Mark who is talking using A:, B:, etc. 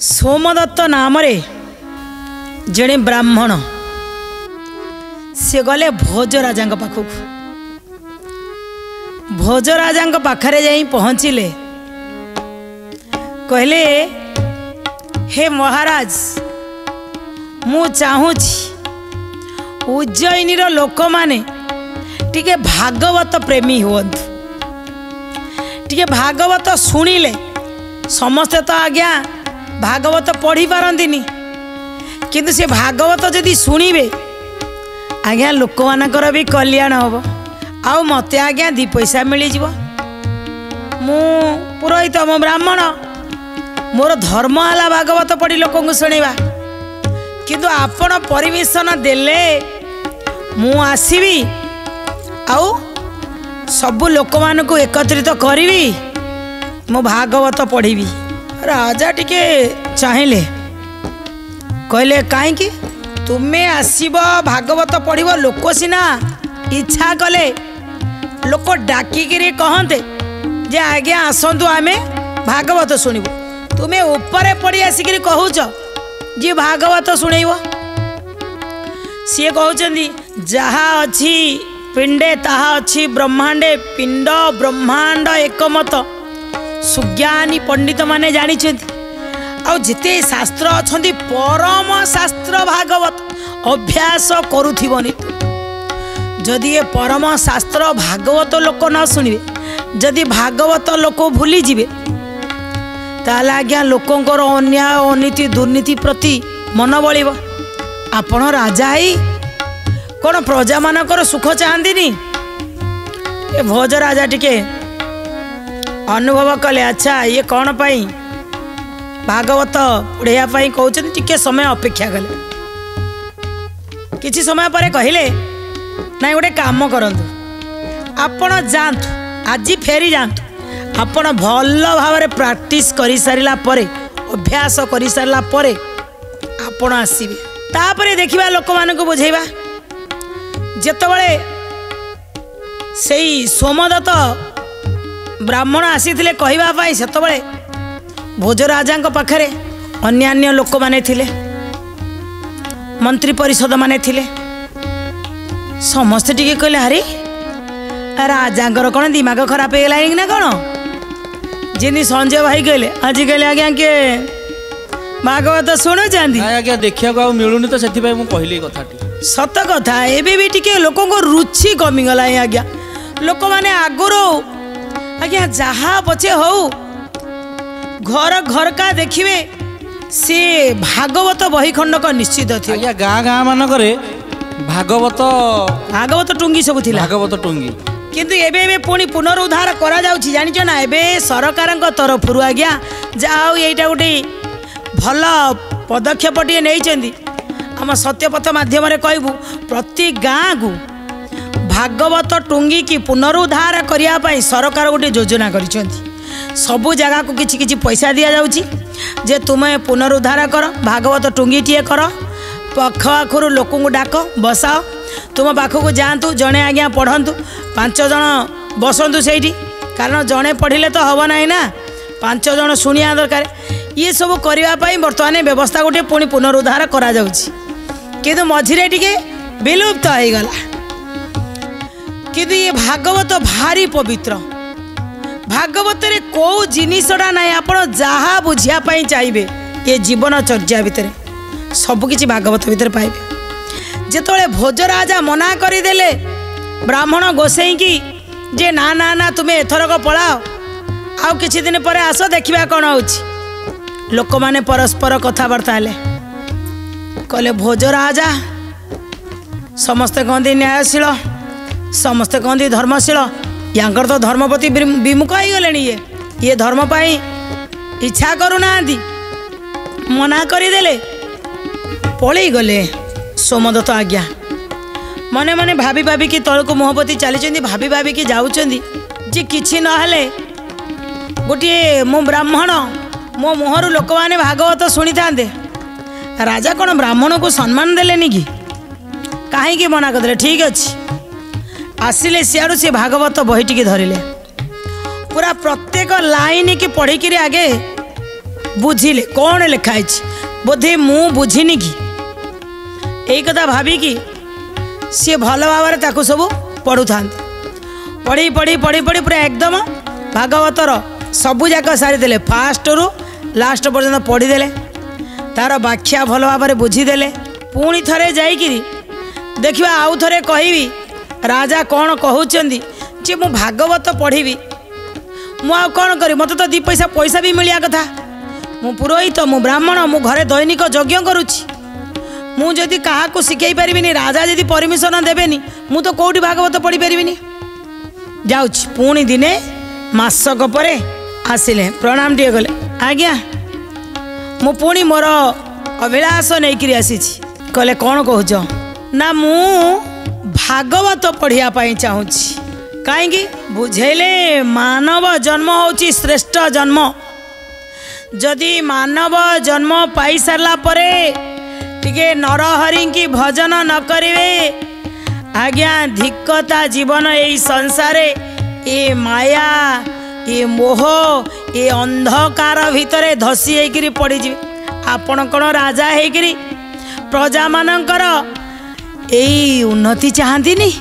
A: सोमदत्त नाम जड़े ब्राह्मण से गले भोजराजा पाखक भोजराजा पाखरे जाई पहुँचिले कहले हे महाराज मु चाहूँची उज्जयिनी लोक माने टिके भागवत प्रेमी हुअन्तु टिके भागवत शुणिले समस्ते तो आज्ञा भागवत पढ़ी पारंतिनी किंतु से भागवत जदि शुणिबे आज्ञा लोक मानकर भी कल्याण हम आउ मते आज्ञा दी पैसा मिल जाव मु पुरोहित मो ब्राह्मण मोर धर्म आला भागवत पढ़ी लोक शुणा किंतु आपण परमिशन देले मु आसीबी आउ सबु लोक मान को एकत्रित करी मो भागवत पढ़ी राजा टिके चाहिए कहले कहीं तुम्हें आसब भागवत पढ़ लोक सीना इच्छा कले लोक डाकिक कहते जे आज्ञा आसतु आमे भागवत शुणु तुम्हें ऊपर पड़ी आसिक कहूच जी भागवत शुणव सी कहते जहा अच्छी पिंडे ताहा अच्छी ब्रह्मांडे पिंड ब्रह्मांड एकमत सुज्ञानी पंडित माने जानी जिते शास्त्र अच्छी परम शास्त्र भागवत अभ्यास करुथिबनी जदि ये परम शास्त्र भागवत लोक न शुणिबे जदि भागवत लोक भूली जिबे ताले आज्ञा लोकंकर अन्याय अनीति दुर्नीति प्रति मन बलिबो आपण राजा ही कौन प्रजा मानकर सुख चाहती ए भोज राजा टिके अनुभव कले अच्छा ये कौन पाई भागवत पढ़िया कहते टिके समय अपेक्षा कले किछि समय पर कहले ना गोटे काम करंतु आपण जातु आज फेरी जातु आपण भल भाव प्रैक्टिस कर सारा अभ्यास कर सारा आपण आसबे तापर देखिबा लोक मानक बुझेबा जेतबळे सेई सोमदत्त ब्राह्मण आसीथिले कहिबा पाई सेतबळे भोजराजांक पाखरे अन्यान्य लोक माने थिले मंत्री परिषद माने थिले समस्त टिके कहले अरे राजांकर कौन दिमाग खराब हो गला ना कौन जिनी संजय भाई कहले आज कहले आज्ञा के भागवत शुणु चाहती
B: आज्ञा देखा मिलूनी तो से कहली कथाटी
A: सत कथा एबे भी टिके लोकों को रुचि कमिगला आज्ञा लोक माने आगुरो आज्ञा जहा पछे हो घर घर का देखिए से भागवत बही खंडक निश्चित थी
B: आज्ञा गाँ गाँ मानक भागवत
A: भागवत टुंगी सब थिला
B: भागवत टुंगी
A: किंतु एबे एबे पुणी पुनरुद्धार करा जाउछि जानिछ ना एबे सरकारक तरफरु आज्ञा जाओ एटा गोटे भल पदक्षेपटिए नहीं आम सत्यपथ माध्यम कहबू प्रति गाँ को भागवत टुंगी की पुनरुद्धार करने सरकार गोटे योजना कर सबू जगह को किछि किछि पैसा दि जाउछि जे तुम्हें पुनरुद्धार कर भागवत टुंगी टीए कर पख आखर लोक डाक बसाओ तुम पाखक जातु जड़े आज्ञा पढ़ंतु 5 जन बसंतु से कारण जड़े पढ़ले तो हम ना ना 5 जन शुणिया दरकार ये सब करने बर्तमान व्यवस्था गोटे पुणी पुनरुद्धार करा जाउछि किंतु मझिरे टिके विलुप्त हो गला किंतु ये भागवत भारी पवित्र भागवत रे को जिनिसटा ना आपण जहा बुझिया चाहिए ये जीवन चर्या भितर सबकि भागवत भितर पाइबे जेतोले भोजराजा मना करदेले ब्राह्मण गोसाई की जे ना ना ना तुम्हें एथरक पलाओ आउ किछि दिन पर आस देखिबा कौन होछि लोक माने परस्पर कथबार्ता हेले कहले भोजराजा समस्ते कहते न्यायशील समस्ते कहते धर्मशील यांकर तो धर्म प्रति विमुख हो गले ये धर्म पाई इच्छा करूना मना करदेले पलि गले सोमदत्त आज्ञा मने मने भाभी भाभी कि तलक मुहपति चली भाभी भाभी कि जाऊँगी जे किछि नहले गोटे मो ब्राह्मण मो मुहर लोक मैंने भागवत शुणी था राजा कौन ब्राह्मण को सम्मान देलेनी कि कहीं मना करदे ठीक अच्छे आसिले सियाड़ू से भागवत बही टी धरिले पूरा प्रत्येक लाइन की पढ़िकी आगे बुझिले कौन लिखाई बोधे मु बुझिनी कि यही कथा भाविकी सी भल भाव सब पढ़ु था पढ़ी पढ़ी पढ़ी पढ़ी पूरा एकदम भागवतर सबुजाक सारीदे फास्ट रु लास्ट पर्यंत पढ़ीदे तार व्याख्या भल भाव बुझीदे पुणी थे जाइकिरी देखा आउ थे कहबी राजा कौन कहउचंदी जे मु भागवत पढ़ी मु आ कौन करी मत तो 2 पैसा पैसा भी मिलिया कथा मु पुरोहित मु ब्राह्मण मु घरे दैनिक यज्ञ करुछि मु जदि काहाकू शिखई पारिबिनी राजा जदि परमिशन देबेनी मु तो कोठी भागवत पढ़ी पारिबिनी जाउछि पुणी दिने मासक परे आसिले प्रणाम टिए गले आज्ञा मु पुणी मोर अभिलाष नहीं आसीछि कहले कौन कहूच ना मु भागवत पढ़िया पाई चाहूँगी कहीं बुझेले मानव जन्म होची श्रेष्ठ जन्म जदि मानव जन्म पाई सारला परे टिके नरहरि की भजन न करिवे आज्ञा धिक्कता जीवन यही संसारे ए माया ए मोह ए अंधकार भितरे धसी होकर पड़ीजी आपण कौन राजा होकर प्रजा मानकर यही उन्नति चाहती नहीं।